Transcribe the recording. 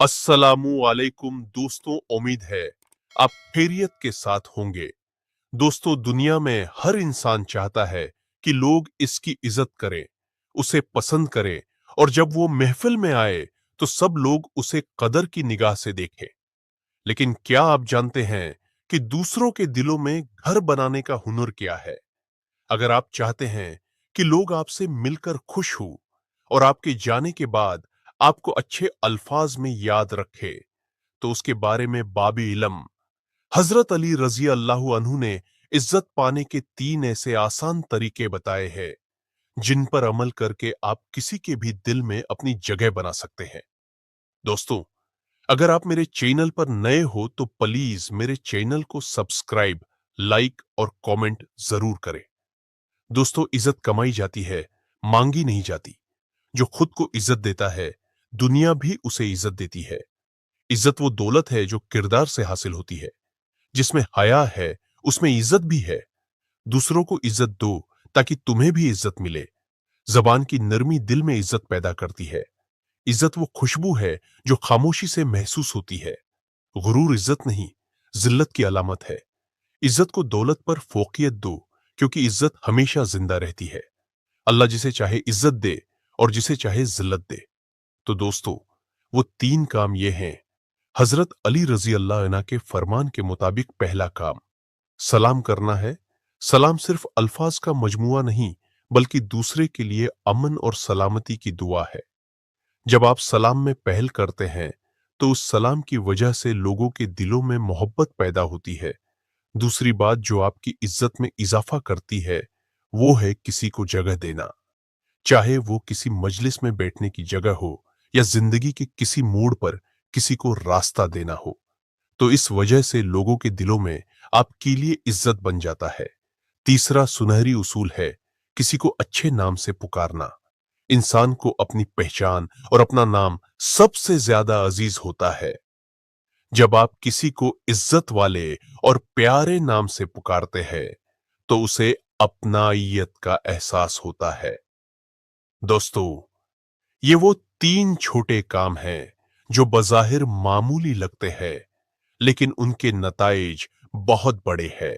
अस्सलामु अलैकुम दोस्तों, उम्मीद है आप खैरियत के साथ होंगे। दोस्तों, दुनिया में हर इंसान चाहता है कि लोग इसकी इज्जत करें, उसे पसंद करें और जब वो महफिल में आए तो सब लोग उसे कदर की निगाह से देखें। लेकिन क्या आप जानते हैं कि दूसरों के दिलों में घर बनाने का हुनर क्या है? अगर आप चाहते हैं कि लोग आपसे मिलकर खुश हो और आपके जाने के बाद आपको अच्छे अल्फाज में याद रखे, तो उसके बारे में बाबी इल्म हजरत अली रजी अल्लाह अन्हु ने इज्जत पाने के 3 ऐसे आसान तरीके बताए हैं जिन पर अमल करके आप किसी के भी दिल में अपनी जगह बना सकते हैं। दोस्तों, अगर आप मेरे चैनल पर नए हो तो प्लीज मेरे चैनल को सब्सक्राइब, लाइक और कमेंट जरूर करें। दोस्तों, इज्जत कमाई जाती है, मांगी नहीं जाती। जो खुद को इज्जत देता है, दुनिया भी उसे इज्जत देती है। इज्जत वो दौलत है जो किरदार से हासिल होती है। जिसमें हया है, उसमें इज्जत भी है। दूसरों को इज्जत दो ताकि तुम्हें भी इज्जत मिले। जबान की नरमी दिल में इज्जत पैदा करती है। इज्जत वो खुशबू है जो खामोशी से महसूस होती है। गुरूर इज्जत नहीं, जिल्लत की अलामत है। इज्जत को दौलत पर फोकियत दो, क्योंकि इज्जत हमेशा जिंदा रहती है। अल्लाह जिसे चाहे इज्जत दे और जिसे चाहे जिल्लत दे। तो दोस्तों, वो 3 काम ये हैं। हजरत अली रजी अल्लाह अन्हु के फरमान के मुताबिक पहला काम सलाम करना है। सलाम सिर्फ अल्फाज का मजमुआ नहीं, बल्कि दूसरे के लिए अमन और सलामती की दुआ है। जब आप सलाम में पहल करते हैं तो उस सलाम की वजह से लोगों के दिलों में मोहब्बत पैदा होती है। दूसरी बात जो आपकी इज्जत में इजाफा करती है वो है किसी को जगह देना। चाहे वो किसी मजलिस में बैठने की जगह हो या जिंदगी के किसी मोड़ पर किसी को रास्ता देना हो, तो इस वजह से लोगों के दिलों में आपके लिए इज्जत बन जाता है। तीसरा सुनहरी उसूल है किसी को अच्छे नाम से पुकारना। इंसान को अपनी पहचान और अपना नाम सबसे ज्यादा अजीज होता है। जब आप किसी को इज्जत वाले और प्यारे नाम से पुकारते हैं तो उसे अपनाइयत का एहसास होता है। दोस्तों, ये वो 3 छोटे काम हैं जो बज़ाहिर मामूली लगते हैं, लेकिन उनके नताइज बहुत बड़े हैं।